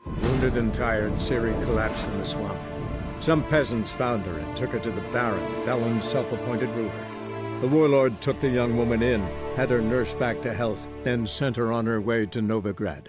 Wounded and tired, Ciri collapsed in the swamp. Some peasants found her and took her to the Baron, Valen's self-appointed ruler. The warlord took the young woman in, had her nursed back to health, then sent her on her way to Novigrad.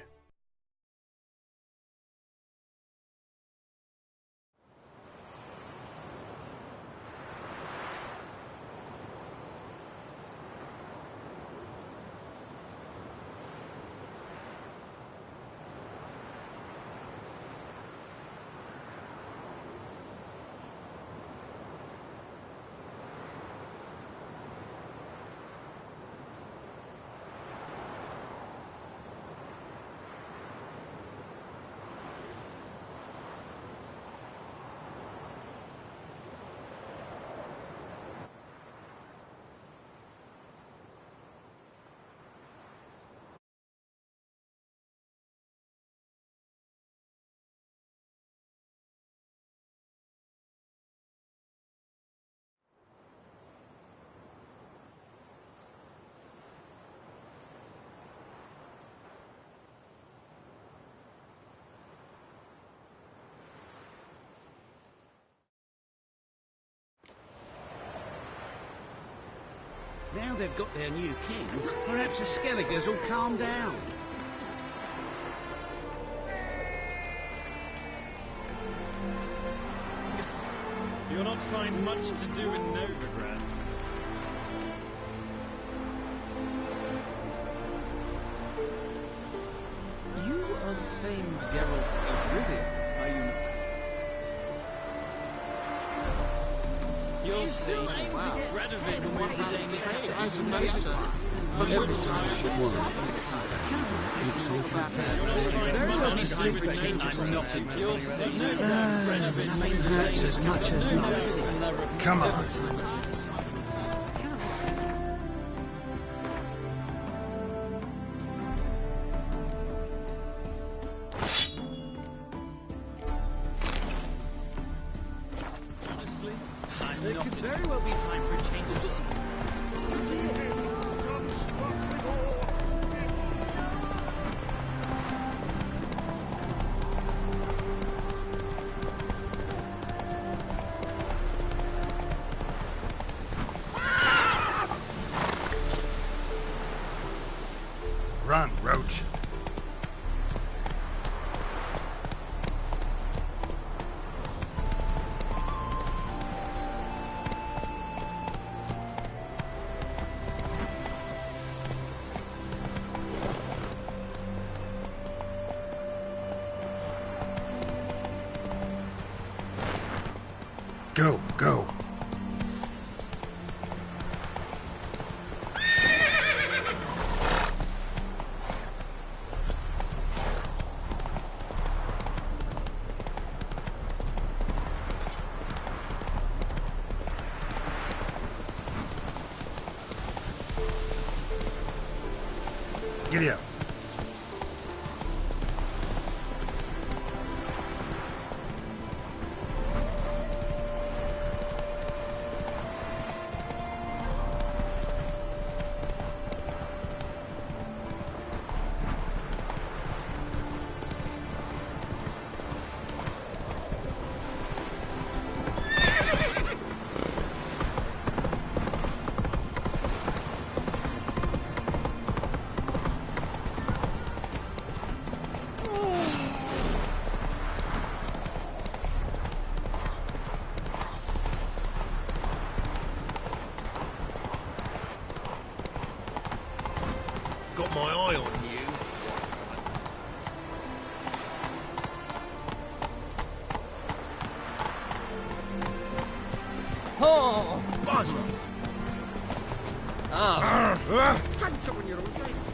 Now they've got their new king, perhaps the Skelligers will calm down. You'll not find much to do in Novigrad. You are the famed Geralt of Rivia, are you not? You'll see. Radovid will want to retain his head. Hurts as much as not. Come on. There could very well be time for a change of scene. Run, Roach. Go, go. Giddy up. Got my eye on you. Oh! Buzz off. Ah! Find someone your own size.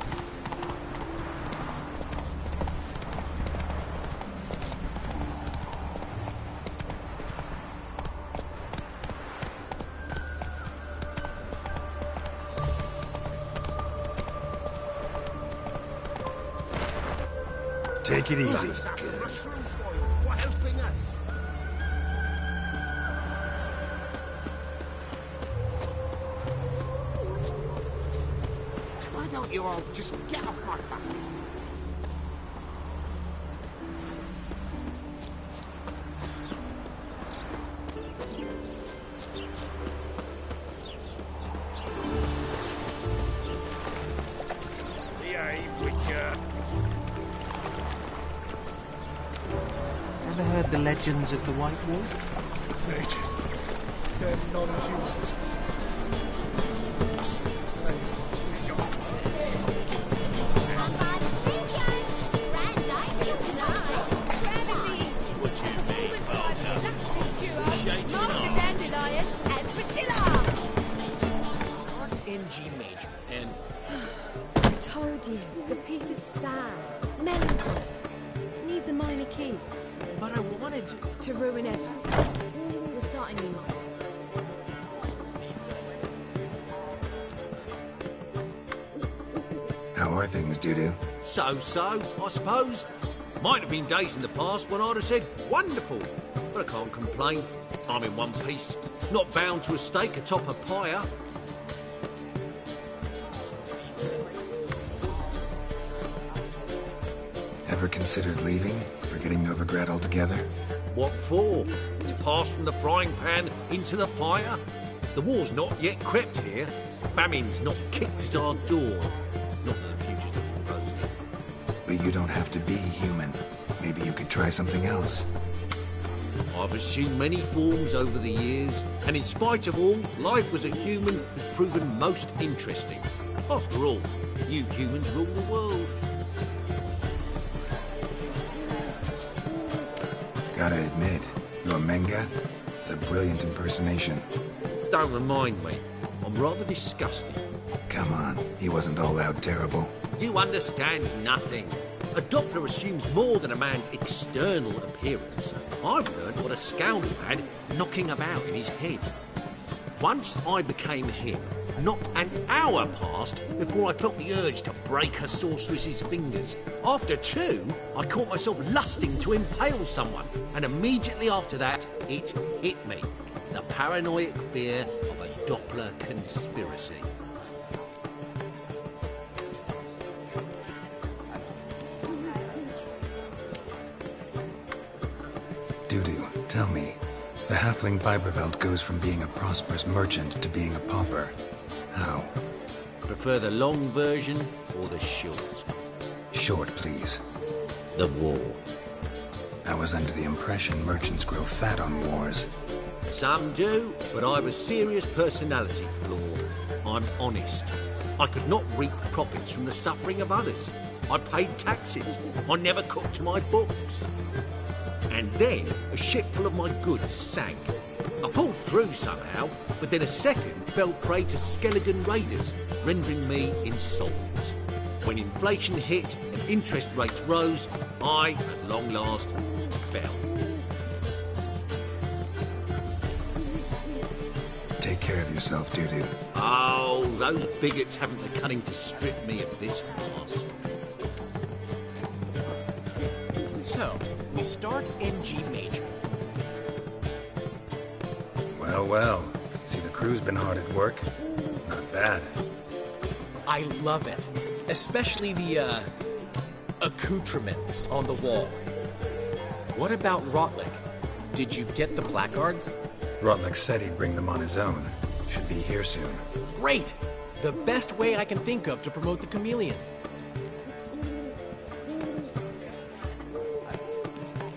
Take it easy. Mushrooms for you, for helping us. Why don't you all just get off my back? brave Witcher. Ever heard the legends of the White Wolf? Mages. They're non-humans. Still plenty once we got. What you mean, partner? Shady enough. Dandelion and Priscilla. NG Major and I told you, the piece is sad, melancholy. It needs a minor key but I wanted to ruin everything. We're starting new month. How are things, Dudu? so, I suppose. Might have been days in the past when I'd have said, wonderful. But I can't complain. I'm in one piece. Not bound to a stake atop a pyre. Ever considered leaving? Forgetting Novigrad altogether? What for? To pass from the frying pan into the fire? The war's not yet crept here. Famine's not kicked at our door. Not that the future's looking rosy. But you don't have to be human. Maybe you could try something else. I've assumed many forms over the years, and in spite of all, life as a human has proven most interesting. After all, you humans rule the world. Gotta admit, your Menga? It's a brilliant impersonation. Don't remind me. I'm rather disgusted. Come on, he wasn't all out terrible. You understand nothing. A Doppler assumes more than a man's external appearance. I've learned what a scoundrel had knocking about in his head. Once I became him, not an hour passed before I felt the urge to break a sorceress's fingers. After two, I caught myself lusting to impale someone, and immediately after that, it hit me. The paranoid fear of a Doppler conspiracy. Dudu, tell me. The halfling Biberveld goes from being a prosperous merchant to being a pauper. How? Prefer the long version or the short? Short, please. The war. I was under the impression merchants grow fat on wars. Some do, but I've a serious personality flaw. I'm honest. I could not reap profits from the suffering of others. I paid taxes. I never cooked my books. And then a ship full of my goods sank. I pulled through somehow, but then a second fell prey to Skelligan raiders, rendering me insolvent. When inflation hit and interest rates rose, I, at long last, fell. Take care of yourself, Dudu. Oh, those bigots haven't the cunning to strip me of this task. So, we start NG Major. Well, well. See, the crew's been hard at work. Not bad. I love it. Especially the, accoutrements on the wall. What about Rotlick? Did you get the placards? Rotlick said he'd bring them on his own. Should be here soon. Great! The best way I can think of to promote the chameleon.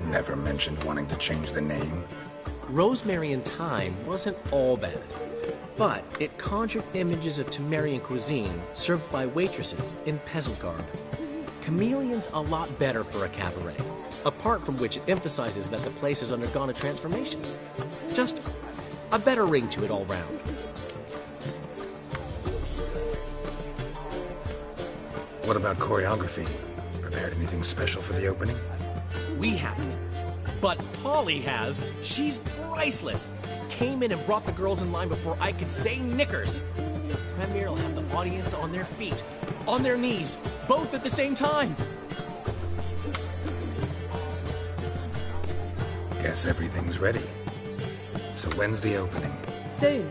Never mentioned wanting to change the name. Rosemary in Time wasn't all bad, but it conjured images of Temerian cuisine served by waitresses in peasant garb. Chameleon's a lot better for a cabaret, apart from which it emphasizes that the place has undergone a transformation. Just a better ring to it all round. What about choreography? Prepared anything special for the opening? We haven't. But Polly has. She's priceless. Came in and brought the girls in line before I could say knickers. Premier will have the audience on their feet, on their knees, both at the same time. Guess everything's ready. So when's the opening? Soon.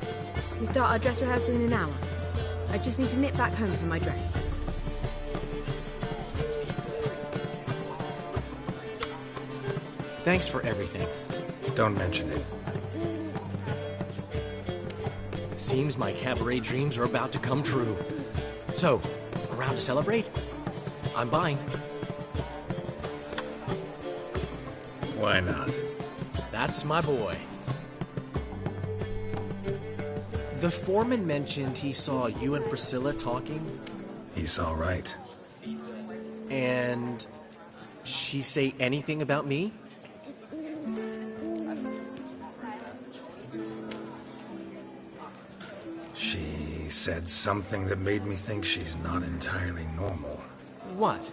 We start our dress rehearsal in an hour. I just need to nip back home for my dress. Thanks for everything. Don't mention it. Seems my cabaret dreams are about to come true. So, around to celebrate? I'm buying. Why not? That's my boy. The foreman mentioned he saw you and Priscilla talking. He's all right. And she say anything about me? She said something that made me think she's not entirely normal. What?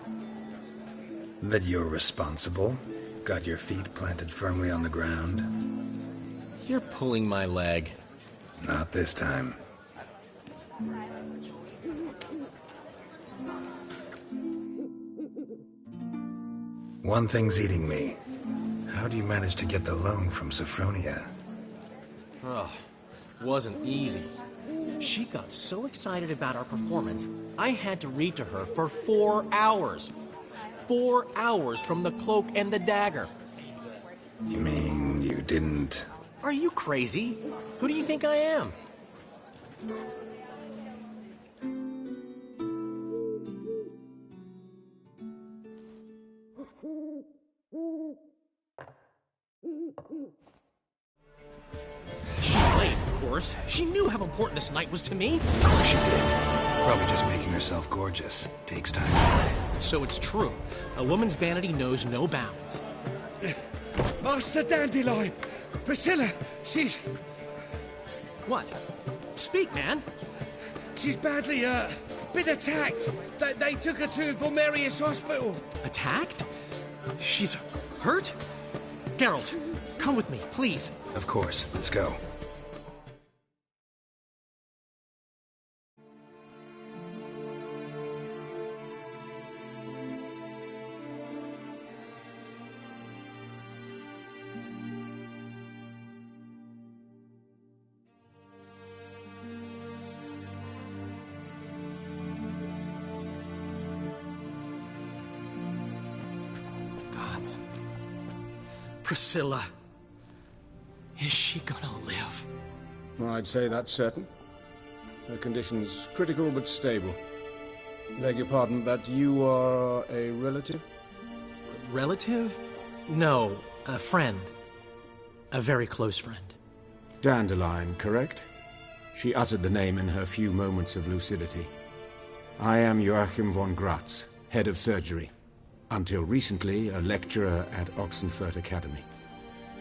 That you're responsible, got your feet planted firmly on the ground. You're pulling my leg. Not this time. One thing's eating me. How do you manage to get the loan from Sophronia? Oh, wasn't easy. She got so excited about our performance, I had to read to her for 4 hours. 4 hours from the Cloak and the Dagger. You mean you didn't... Are you crazy? Who do you think I am? She's late, of course. She knew how important this night was to me. Of course she did. Probably just making herself gorgeous. Takes time. So it's true. A woman's vanity knows no bounds. Master Dandelion! Priscilla, she's... What? Speak, man. She's badly, been attacked. They took her to Vulmerius Hospital. Attacked? She's hurt? Geralt, come with me, please. Of course. Let's go. Gods. Priscilla. Is she gonna live? I'd say that's certain. Her condition's critical but stable. Beg your pardon, but you are a relative? Relative? No, a friend. A very close friend. Dandelion, correct? She uttered the name in her few moments of lucidity. I am Joachim von Gratz, head of surgery. Until recently, a lecturer at Oxenfurt Academy.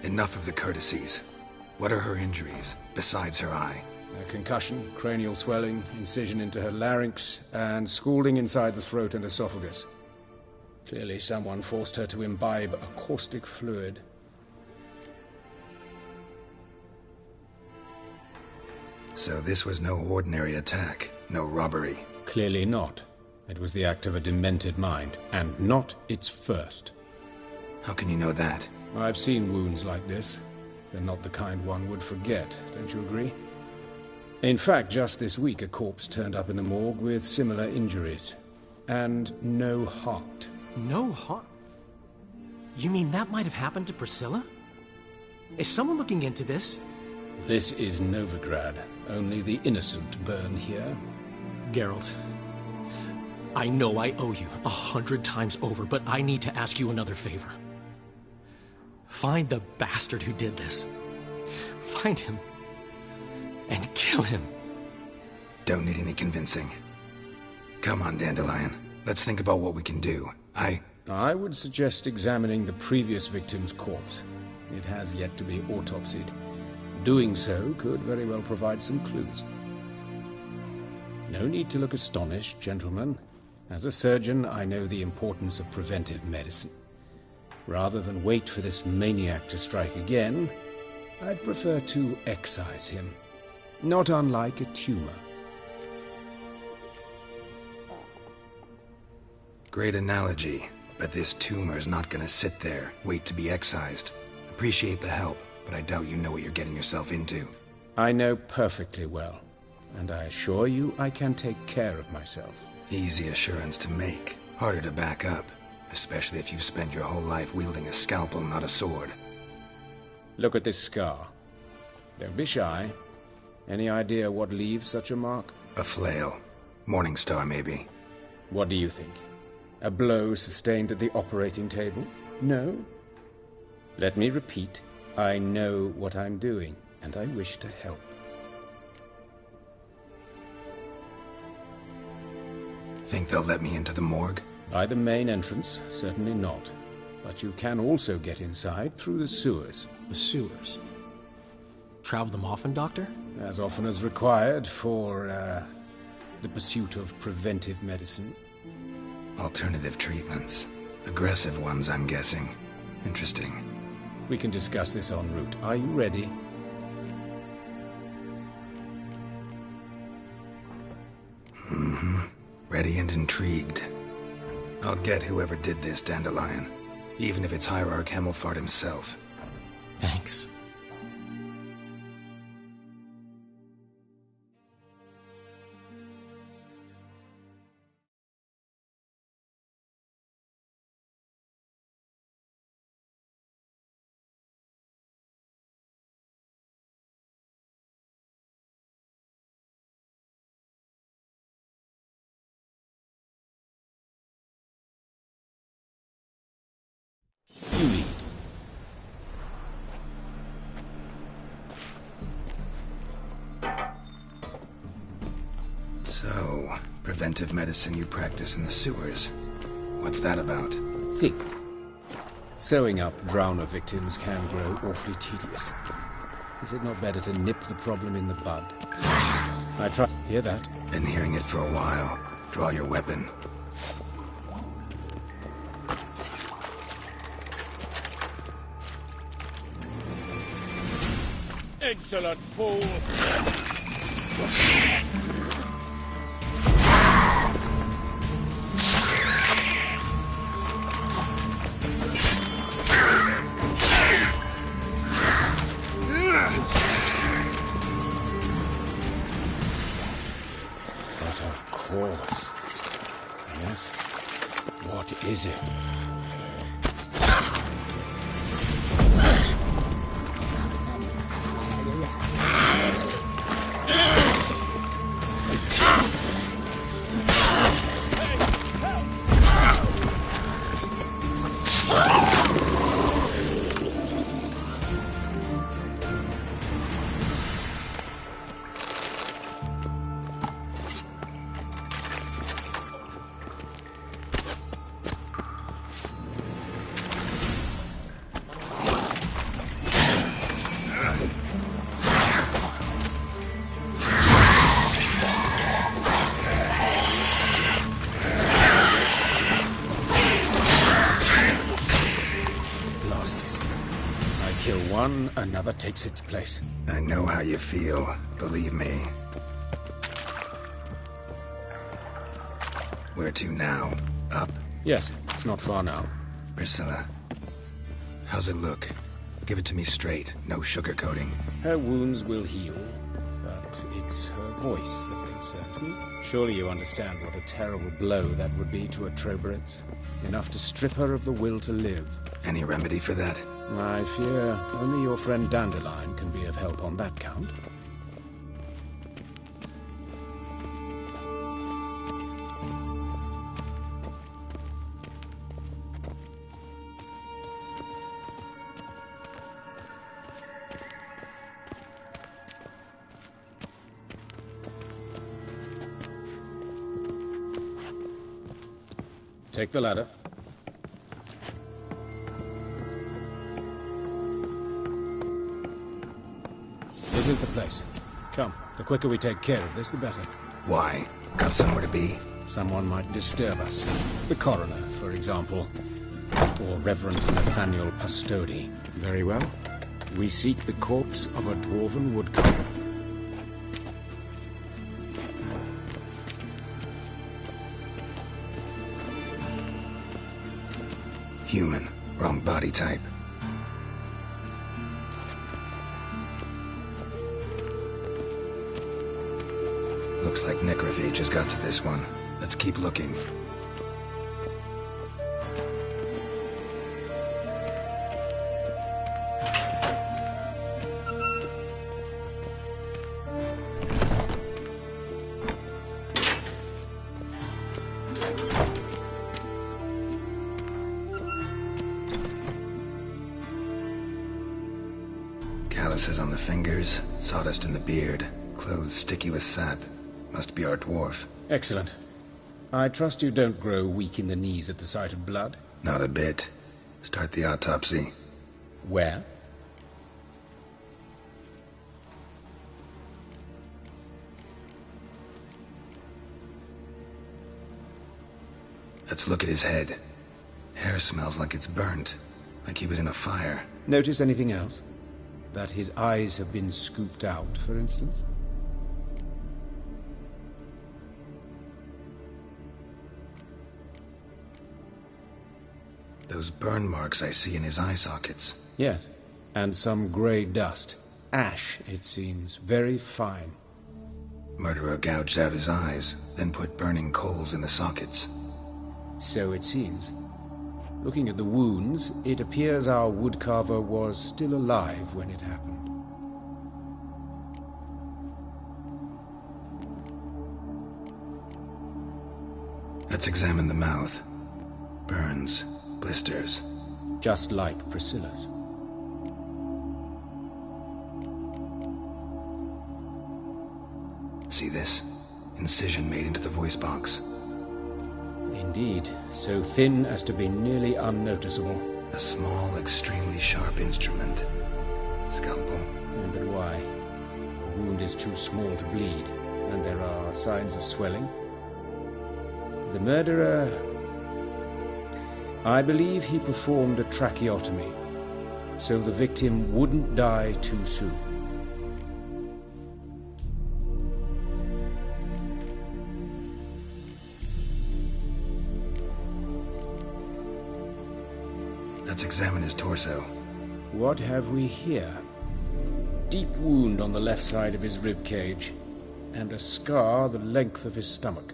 Enough of the courtesies. What are her injuries, besides her eye? A concussion, cranial swelling, incision into her larynx, and scalding inside the throat and esophagus. Clearly someone forced her to imbibe a caustic fluid. So this was no ordinary attack, no robbery. Clearly not. It was the act of a demented mind, and not its first. How can you know that? I've seen wounds like this. They're not the kind one would forget, don't you agree? In fact, just this week a corpse turned up in the morgue with similar injuries. And no heart. No heart? You mean that might have happened to Priscilla? Is someone looking into this? This is Novigrad. Only the innocent burn here. Geralt, I know I owe you 100 times over, but I need to ask you another favor. Find the bastard who did this. Find him. And kill him. Don't need any convincing. Come on, Dandelion. Let's think about what we can do. I would suggest examining the previous victim's corpse. It has yet to be autopsied. Doing so could very well provide some clues. No need to look astonished, gentlemen. As a surgeon, I know the importance of preventive medicine. Rather than wait for this maniac to strike again, I'd prefer to excise him. Not unlike a tumor. Great analogy, but this tumor's not gonna sit there, wait to be excised. Appreciate the help, but I doubt you know what you're getting yourself into. I know perfectly well, and I assure you I can take care of myself. Easy assurance to make, harder to back up, especially if you've spent your whole life wielding a scalpel, not a sword. Look at this scar. Don't be shy. Any idea what leaves such a mark? A flail. Morningstar, maybe. What do you think? A blow sustained at the operating table? No? Let me repeat. I know what I'm doing, and I wish to help. Think they'll let me into the morgue? By the main entrance, certainly not. But you can also get inside through the sewers. The sewers? Travel them often, Doctor? As often as required for, the pursuit of preventive medicine. Alternative treatments. Aggressive ones, I'm guessing. Interesting. We can discuss this en route. Are you ready? Mm-hmm. Ready and intrigued. I'll get whoever did this, Dandelion. Even if it's Hierarch Hemelfart himself. Thanks. You lead. So, preventive medicine you practice in the sewers. What's that about? Think. Sewing up drowner victims can grow awfully tedious. Is it not better to nip the problem in the bud? I try. Hear that? Been hearing it for a while. Draw your weapon. Insolent fool! But of course. Yes? What is it? One, another takes its place. I know how you feel, believe me. Where to now? Up? Yes, it's not far now. Priscilla, how's it look? Give it to me straight, no sugarcoating. Her wounds will heal, but it's her voice that concerns me. Surely you understand what a terrible blow that would be to a Troberet. Enough to strip her of the will to live. Any remedy for that? I fear only your friend Dandelion can be of help on that count. Take the ladder. This is the place. Come, the quicker we take care of this, the better. Why? Got somewhere to be? Someone might disturb us. The coroner, for example. Or Reverend Nathaniel Pastodi. Very well. We seek the corpse of a dwarven woodcutter. Human. Wrong body type. Looks like necrophage has got to this one. Let's keep looking. calluses on the fingers, sawdust in the beard, clothes sticky with sap. Must be our dwarf. Excellent. I trust you don't grow weak in the knees at the sight of blood? Not a bit. Start the autopsy. Where? Let's look at his head. Hair smells like it's burnt, like he was in a fire. Notice anything else? That his eyes have been scooped out, for instance? Those burn marks I see in his eye sockets. Yes, and some grey dust. Ash, it seems. Very fine. Murderer gouged out his eyes, then put burning coals in the sockets. So it seems. Looking at the wounds, it appears our woodcarver was still alive when it happened. Let's examine the mouth. Burns, blisters. Just like Priscilla's. See this? Incision made into the voice box. Indeed, so thin as to be nearly unnoticeable. A small, extremely sharp instrument. Scalpel. But why? The wound is too small to bleed, and there are signs of swelling. The murderer... I believe he performed a tracheotomy, so the victim wouldn't die too soon. Let's examine his torso. What have we here? Deep wound on the left side of his rib cage, and a scar the length of his stomach.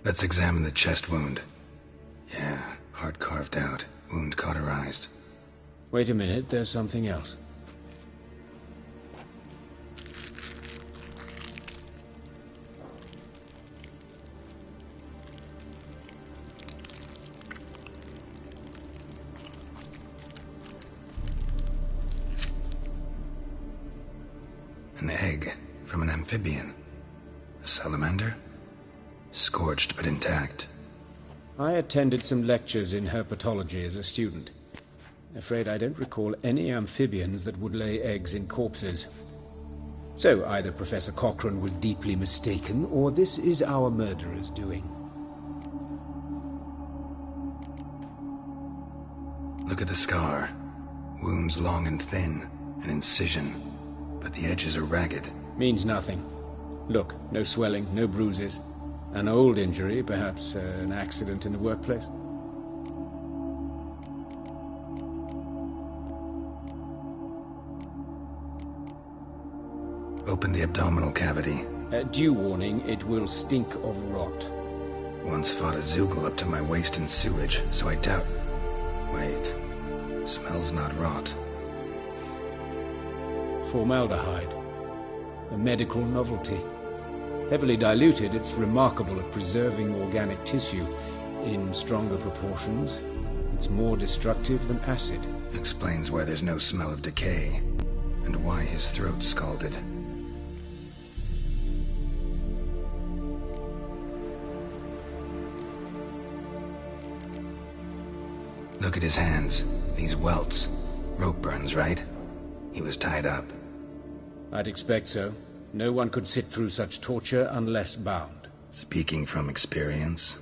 Let's examine the chest wound. Yeah, heart carved out, wound cauterized. Wait a minute, there's something else. An egg from an amphibian. A salamander? Scorched but intact. I attended some lectures in herpetology as a student. Afraid I don't recall any amphibians that would lay eggs in corpses. So either Professor Cochrane was deeply mistaken, or this is our murderer's doing. Look at the scar. Wounds long and thin, an incision. But the edges are ragged. Means nothing. Look, no swelling, no bruises. An old injury, perhaps an accident in the workplace. Open the abdominal cavity. Due warning, it will stink of rot. Once fought a Zoogle up to my waist in sewage, so I doubt... Wait. Smells not rot. Formaldehyde. A medical novelty. Heavily diluted, it's remarkable at preserving organic tissue. In stronger proportions, it's more destructive than acid. Explains why there's no smell of decay, and why his throat's scalded. Look at his hands. These welts. Rope burns, right? He was tied up. I'd expect so. No one could sit through such torture unless bound. Speaking from experience?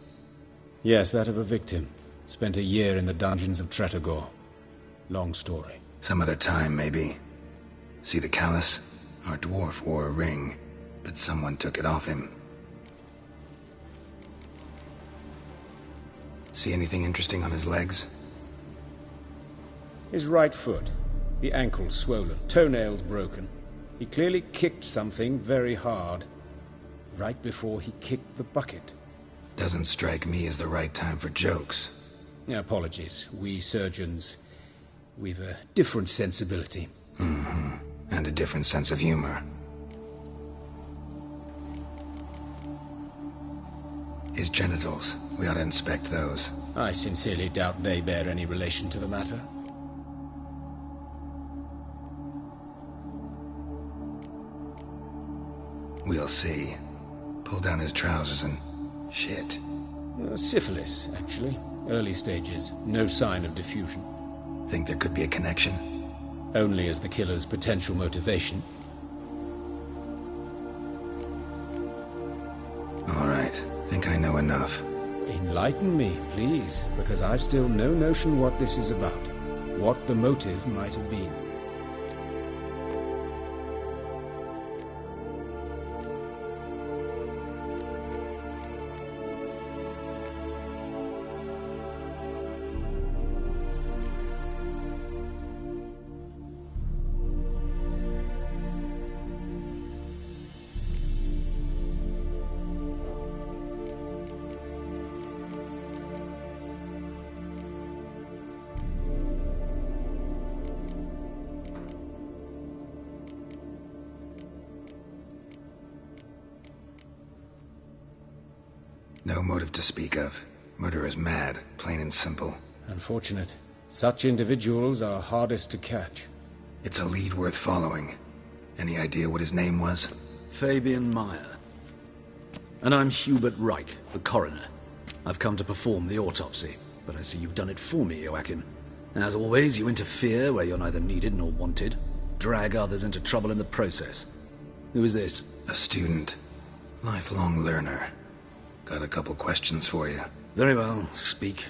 Yes, that of a victim. Spent a year in the dungeons of Tretogor. Long story. Some other time, maybe. See the callus? Our dwarf wore a ring, but someone took it off him. See anything interesting on his legs? His right foot. The ankle swollen, toenails broken. He clearly kicked something very hard, right before he kicked the bucket. Doesn't strike me as the right time for jokes. Apologies. We surgeons, we've a different sensibility. Mm-hmm. And a different sense of humor. His genitals. We ought to inspect those. I sincerely doubt they bear any relation to the matter. We'll see. Pull down his trousers and... shit. Syphilis, actually. Early stages. No sign of diffusion. Think there could be a connection? Only as the killer's potential motivation. All right. Think I know enough. Enlighten me, please, because I've still no notion what this is about. What the motive might have been. No motive to speak of. Murder is mad, plain and simple. Unfortunate. Such individuals are hardest to catch. It's a lead worth following. Any idea what his name was? Fabian Meyer. And I'm Hubert Reich, the coroner. I've come to perform the autopsy, but I see you've done it for me, Joachim. As always, you interfere where you're neither needed nor wanted. Drag others into trouble in the process. Who is this? A student. Lifelong learner. Got a couple questions for you. Very well, speak.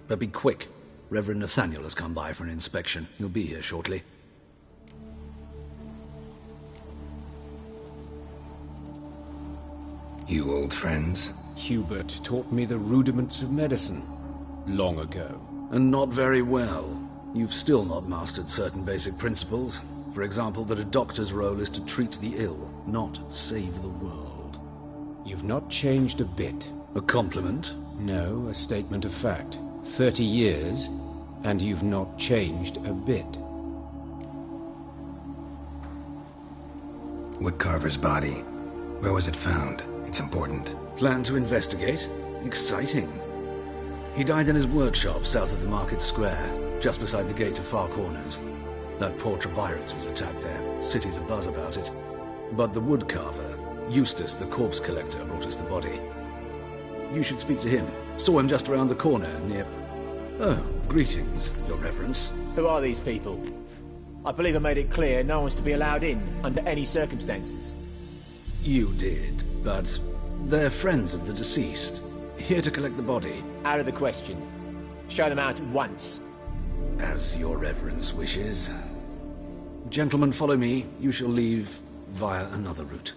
But be quick. Reverend Nathaniel has come by for an inspection. He'll be here shortly. You old friends? Hubert taught me the rudiments of medicine. Long ago. And not very well. You've still not mastered certain basic principles. For example, that a doctor's role is to treat the ill, not save the world. You've not changed a bit. A compliment? No, a statement of fact. 30 years, and you've not changed a bit. Woodcarver's body. Where was it found? It's important. Plan to investigate? Exciting. He died in his workshop south of the market square, just beside the gate to Far Corners. That poor Trebirates was attacked there. City's abuzz about it. But the woodcarver, Eustace, the corpse collector, brought us the body. You should speak to him. Saw him just around the corner, near... Oh, greetings, Your Reverence. Who are these people? I believe I made it clear no one's to be allowed in, under any circumstances. You did, but they're friends of the deceased. Here to collect the body. Out of the question. Show them out at once. As Your Reverence wishes. Gentlemen, follow me. You shall leave via another route.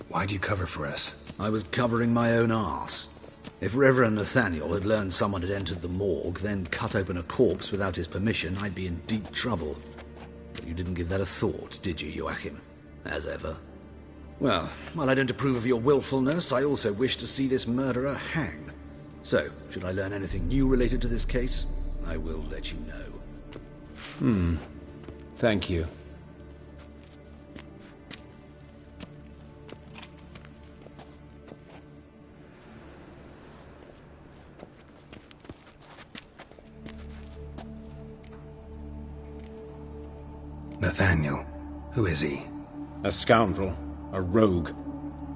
Why'd you cover for us? I was covering my own arse. If Reverend Nathaniel had learned someone had entered the morgue, then cut open a corpse without his permission, I'd be in deep trouble. But you didn't give that a thought, did you, Joachim? As ever. Well, while I don't approve of your willfulness, I also wish to see this murderer hang. So, should I learn anything new related to this case, I will let you know. Thank you. Nathaniel. Who is he? A scoundrel. A rogue.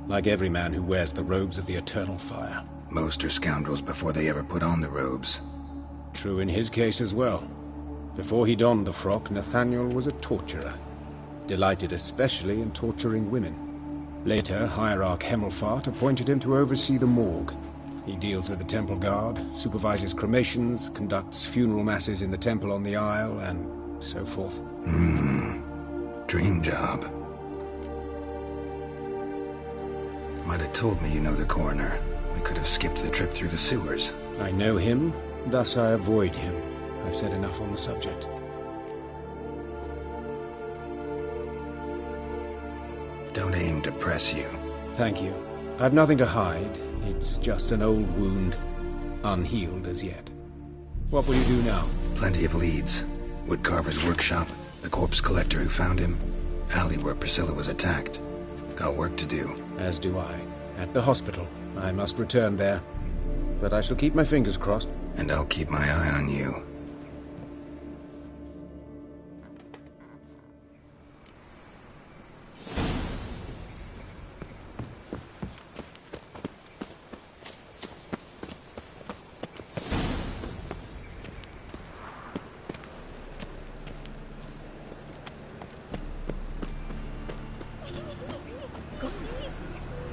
Like every man who wears the robes of the Eternal Fire. Most are scoundrels before they ever put on the robes. True in his case as well. Before he donned the frock, Nathaniel was a torturer. Delighted especially in torturing women. Later, Hierarch Hemmelfart appointed him to oversee the morgue. He deals with the temple guard, supervises cremations, conducts funeral masses in the temple on the Isle, and so forth. Dream job. Might have told me you know the coroner. We could have skipped the trip through the sewers. I know him, thus I avoid him. I've said enough on the subject. Don't aim to press you. Thank you. I've nothing to hide. It's just an old wound, unhealed as yet. What will you do now? Plenty of leads. Woodcarver's workshop, the corpse collector who found him, alley where Priscilla was attacked. Got work to do. As do I. At the hospital. I must return there. But I shall keep my fingers crossed. And I'll keep my eye on you.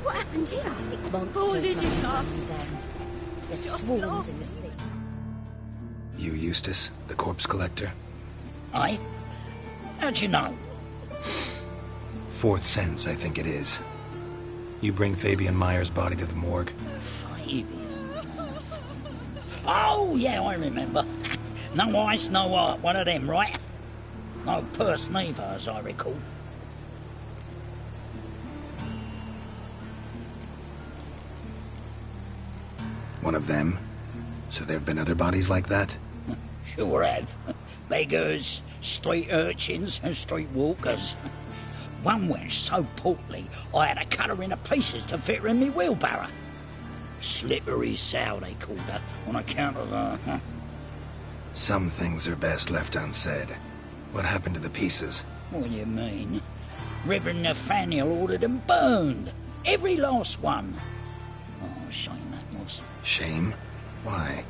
What happened here? Monsters must have come down. There's swarms in the sea. You Eustace, the corpse collector? Aye? How'd you know? Fourth sense, I think it is. You bring Fabian Meyer's body to the morgue? Fabian? Oh, yeah, I remember. No eyes, no heart, one of them, right? No purse neither, as I recall. One of them? So there have been other bodies like that? Sure have. Beggars, street urchins, and street walkers. One went so portly, I had to cut her into pieces to fit her in me wheelbarrow. Slippery sow, they called her, on account of her. Some things are best left unsaid. What happened to the pieces? What do you mean? Reverend Nathaniel ordered them burned. Every last one. Oh, shame that was. Shame? Why?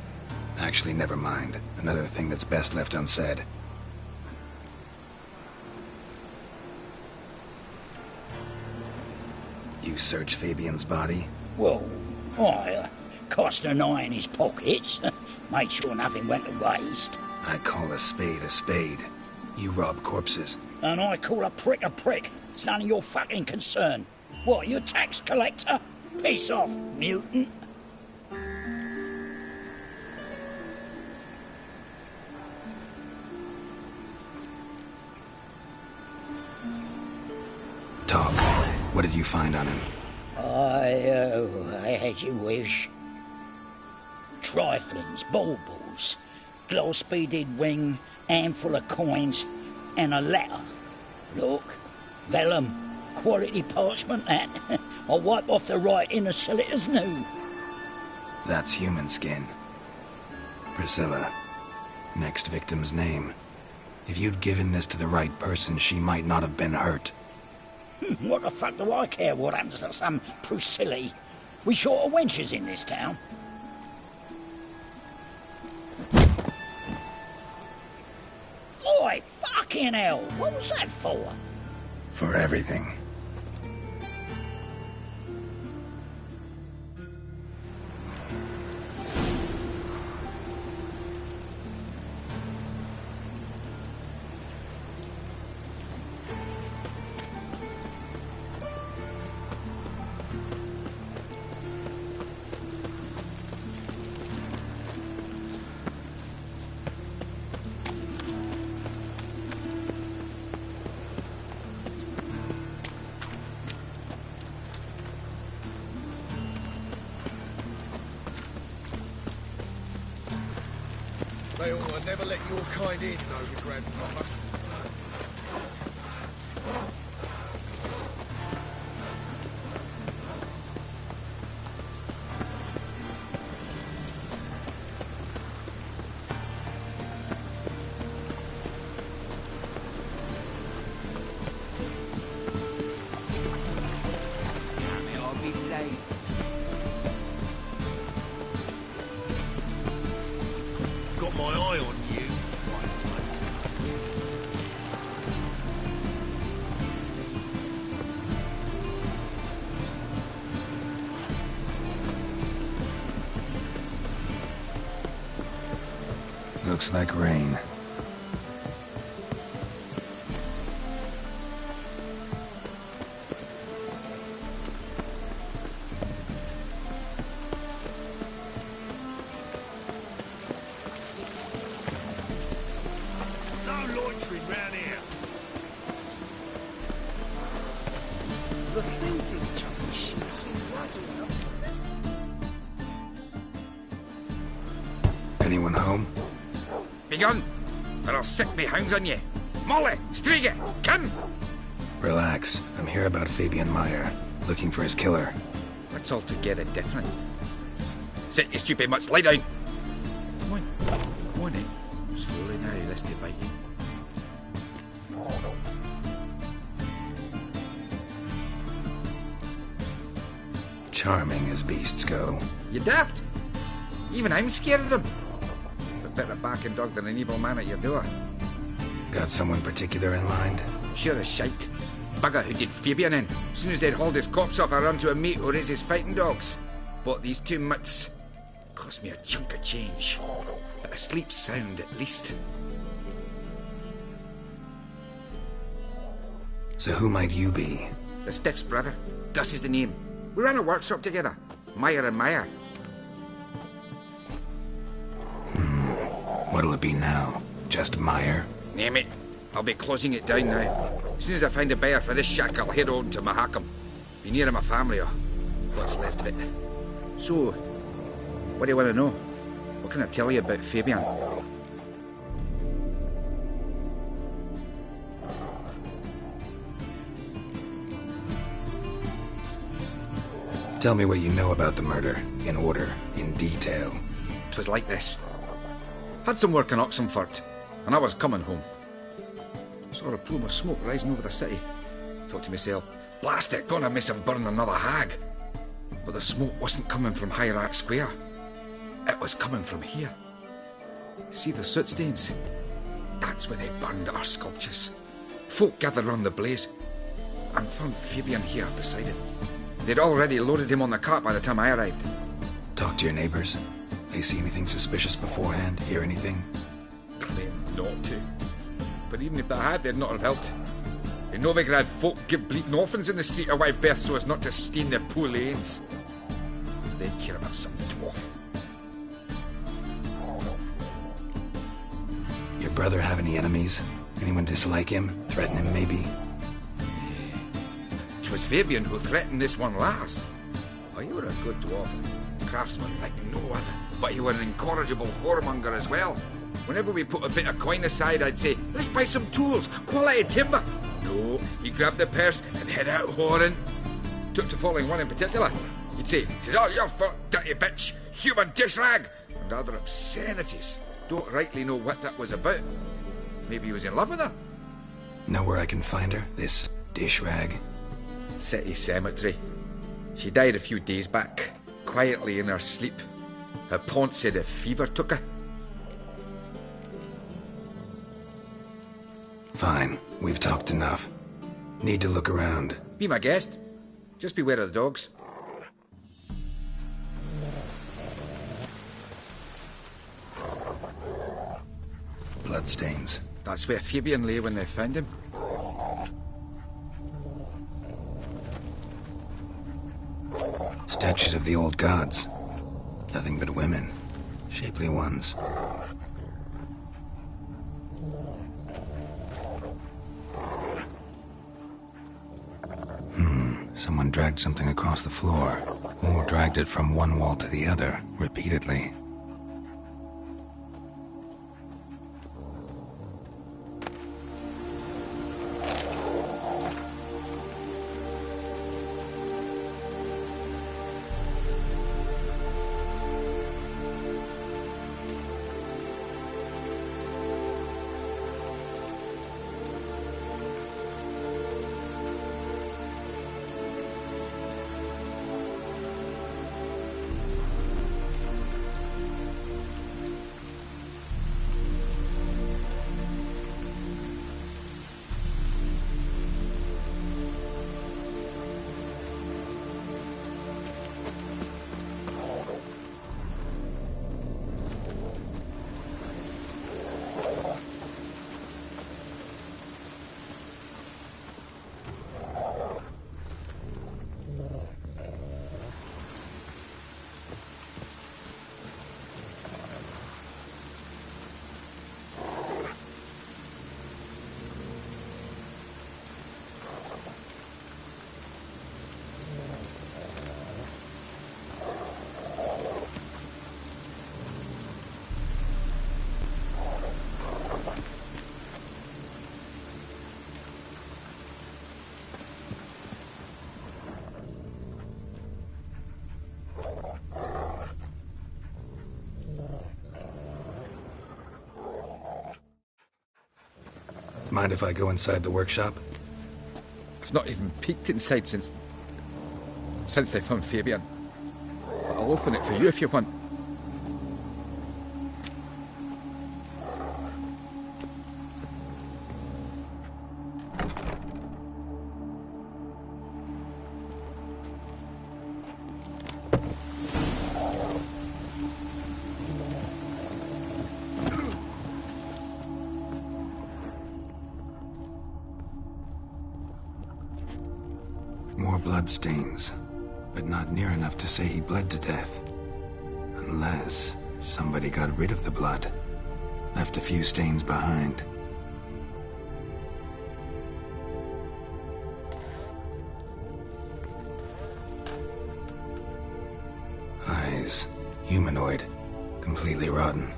Actually, never mind. Another thing that's best left unsaid. You search Fabian's body? Well, I cast an eye in his pockets. Made sure nothing went to waste. I call a spade a spade. You rob corpses. And I call a prick a prick. It's none of your fucking concern. What, you a tax collector? Piss off, mutant. Talk. What did you find on him? As you wish. Triflings, baubles, gloss-beaded ring, handful of coins, and a letter. Look, vellum, quality parchment that. I'll wipe off the writing and sell it as new. That's human skin. Priscilla. Next victim's name. If you'd given this to the right person, she might not have been hurt. What the fuck do I care what happens to some Priscilla? We short of wenches in this town. Oi, fucking hell! What was that for? For everything. They ought to never let your kind in, though, your grandfather. I'll be late. Got my eye on you. Looks like rain. No loitering round here. The thinking just shoots right enough. Anyone home? Begone, or I'll set me hounds on you. Molly, Striga, come! Relax. I'm here about Fabian Meyer, looking for his killer. A It's altogether different. Sit, you stupid mutts, lie down. Come on. Come on, eh? Slowly now, lest they bite you. Charming as beasts go. You daft? Even I'm scared of them. A better backing dog than an evil man at your door. Got someone particular in mind? Sure as shite. Bugger who did Fabian in. As soon as they'd hauled his corpse off, I ran to a mate who raises fighting dogs. Bought these 2 mutts. Cost me a chunk of change. But I sleep sound at least. So who might you be? The Stiff's brother. Gus is the name. We ran a workshop together. Meyer and Meyer. What'll it be now? Just Meyer? Name it. I'll be closing it down now. As soon as I find a buyer for this shack, I'll head on to Mahakam. Be near my family or what's left of it. So, what do you want to know? What can I tell you about Fabian? Tell me what you know about the murder, in order, in detail. 'Twas like this. Had some work in Oxenfurt, and I was coming home. Saw a plume of smoke rising over the city. Thought to myself, blast it, gonna miss him burn another hag. But the smoke wasn't coming from Hierarch Square. It was coming from here. See the soot stains? That's where they burned our sculptures. Folk gathered round the blaze, and found Fabian here beside it. They'd already loaded him on the cart by the time I arrived. Talk to your neighbors. They see anything suspicious beforehand? Hear anything? Claim not to. But even if they had, they'd not have helped. In Novigrad, folk give bleating orphans in the street a wide berth so as not to stain their poor lanes. They'd care about some dwarf. Your brother have any enemies? Anyone dislike him? Threaten him, maybe? 'Twas Fabian who threatened this one last. Oh, you were a good dwarf. Craftsman like no other. But you were an incorrigible whoremonger as well. Whenever we put a bit of coin aside, I'd say, let's buy some tools, quality timber. No, he grabbed the purse and head out whoring. Took to following one in particular. He'd say, "'Tis all your fault, dirty bitch, human dish rag," and other obscenities. Don't rightly know what that was about. Maybe he was in love with her. Know where I can find her, this dish rag? City cemetery. She died a few days back, quietly in her sleep. Her pont said a fever took her. Fine, we've talked enough. Need to look around. Be my guest. Just beware of the dogs. Bloodstains. That's where Fabian lay when they found him. Statues of the old gods. Nothing but women. Shapely ones. Someone dragged something across the floor, or dragged it from one wall to the other, repeatedly. Mind if I go inside the workshop? I've not even peeked inside since they found Fabian. But I'll open it for you if you want. More bloodstains, but not near enough to say he bled to death. Unless somebody got rid of the blood, left a few stains behind. Eyes, humanoid, completely rotten.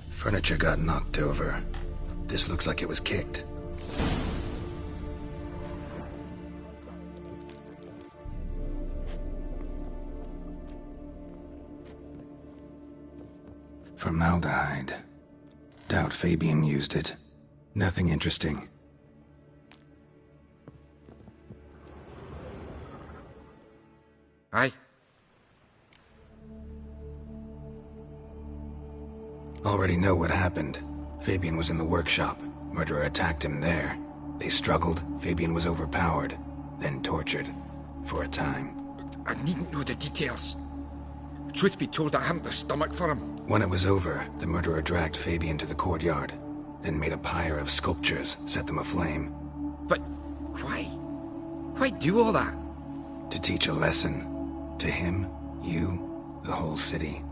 Furniture got knocked over. This looks like it was kicked. Formaldehyde. Doubt Fabian used it. Nothing interesting. Aye. Already know what happened. Fabian was in the workshop. Murderer attacked him there. They struggled. Fabian was overpowered, then tortured. For a time. I needn't know the details. Truth be told, I hadn't the stomach for him. When it was over, the murderer dragged Fabian to the courtyard, then made a pyre of sculptures, set them aflame. But why? Why do all that? To teach a lesson. To him, you, the whole city.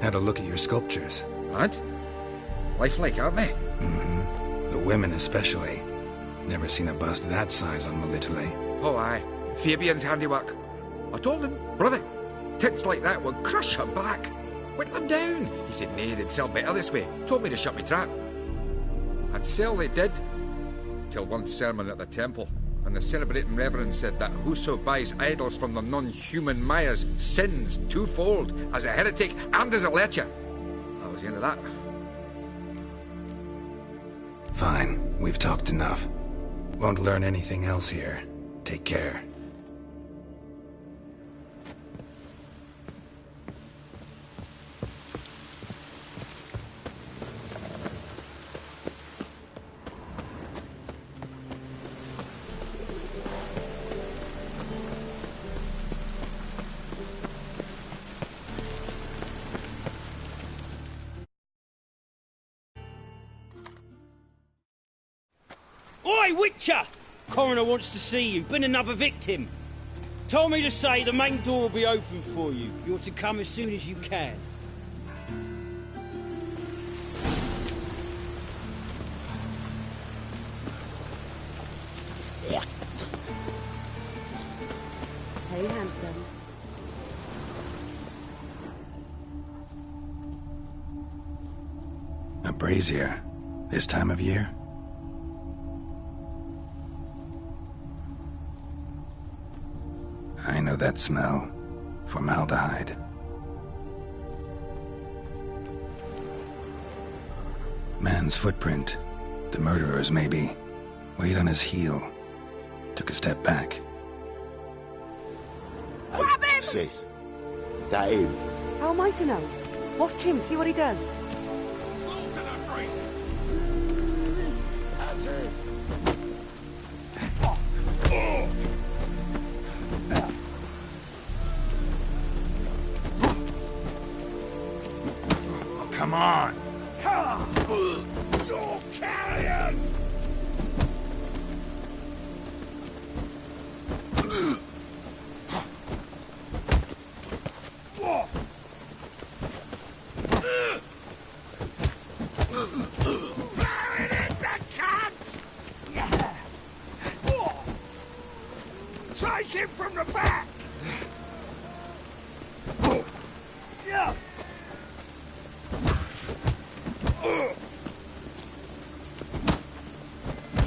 Had a look at your sculptures. And? Lifelike, aren't they? Mm-hmm. The women especially. Never seen a bust that size on Melitele. Oh, aye. Fabian's handiwork. I told him, brother, tits like that would crush her back. Whittle him down. He said, nay, they'd sell better this way. Told me to shut me trap. And sell they did. Till one sermon at the temple. And the celebrating reverend said that whoso buys idols from the non-human Mayas sins twofold, as a heretic and as a lecher. That was the end of that. Fine, we've talked enough. Won't learn anything else here. Take care. Oi, Witcher! Coroner wants to see you. Been another victim. Told me to say the main door will be open for you. You're to come as soon as you can. Hey, handsome. A brazier. This time of year? I know that smell. Formaldehyde. Man's footprint. The murderer's, maybe. Weight on his heel. Took a step back. Grab him! Sis. That him? How am I to know? Watch him, see what he does. That's it. Come on! You're carrion! Take him from the back! Yeah!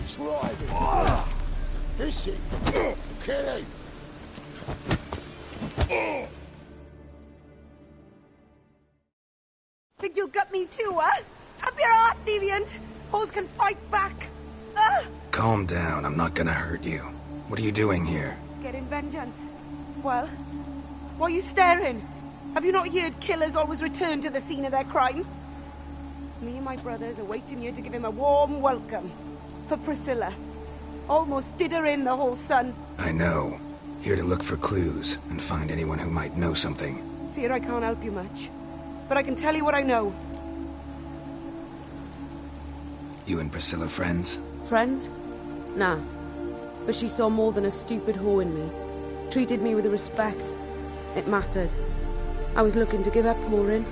Try me! missing. Kill him. Think you'll gut me too, huh? Up your ass, deviant! Hoes can fight back! Calm down, I'm not gonna hurt you. What are you doing here? Getting vengeance. Well, why are you staring? Have you not heard killers always return to the scene of their crime? Me and my brothers are waiting here to give him a warm welcome. For Priscilla. Almost did her in, the whole son. I know. Here to look for clues and find anyone who might know something. Fear I can't help you much. But I can tell you what I know. You and Priscilla friends? Friends? Nah. But she saw more than a stupid whore in me. Treated me with respect. It mattered. I was looking to give her pouring.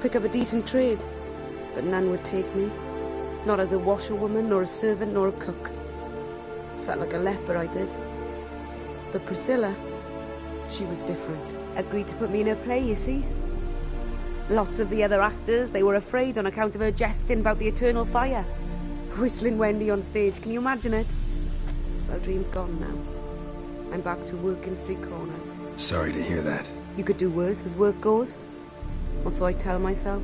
Pick up a decent trade. But none would take me. Not as a washerwoman, nor a servant, nor a cook. Felt like a leper, I did. But Priscilla, she was different. Agreed to put me in her play, you see. Lots of the other actors, they were afraid on account of her jesting about the eternal fire. Whistling Wendy on stage, can you imagine it? Well, dream's gone now. I'm back to working street corners. Sorry to hear that. You could do worse as work goes. Or so I tell myself.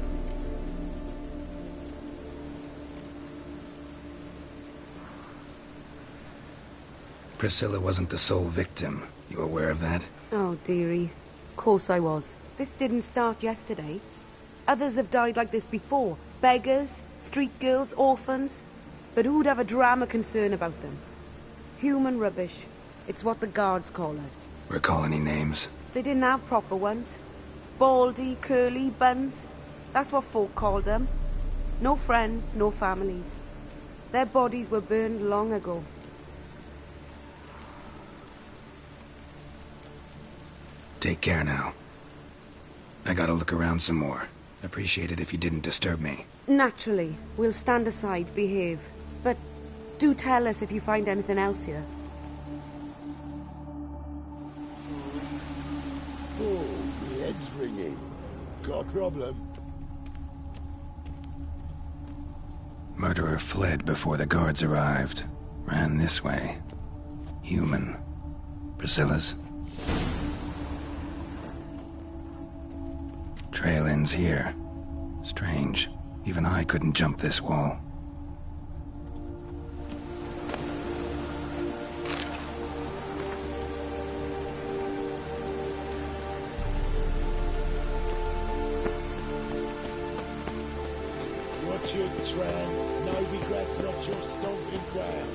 Priscilla wasn't the sole victim. You aware of that? Oh, dearie. Of course I was. This didn't start yesterday. Others have died like this before. Beggars, street girls, orphans. But who'd have a drama concern about them? Human rubbish. It's what the guards call us. Recall any names? They didn't have proper ones. Baldy, curly, buns. That's what folk called them. No friends, no families. Their bodies were burned long ago. Take care now. I gotta look around some more. Appreciate it if you didn't disturb me. Naturally. We'll stand aside, behave. But do tell us if you find anything else here. Oh, my head's ringing. Got a problem? Murderer fled before the guards arrived. Ran this way. Human. Priscilla's. Trail ends here. Strange. Even I couldn't jump this wall. Watch your tram. No regrets, not your stomping ground.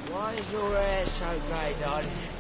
Why is your hair so grey, darling?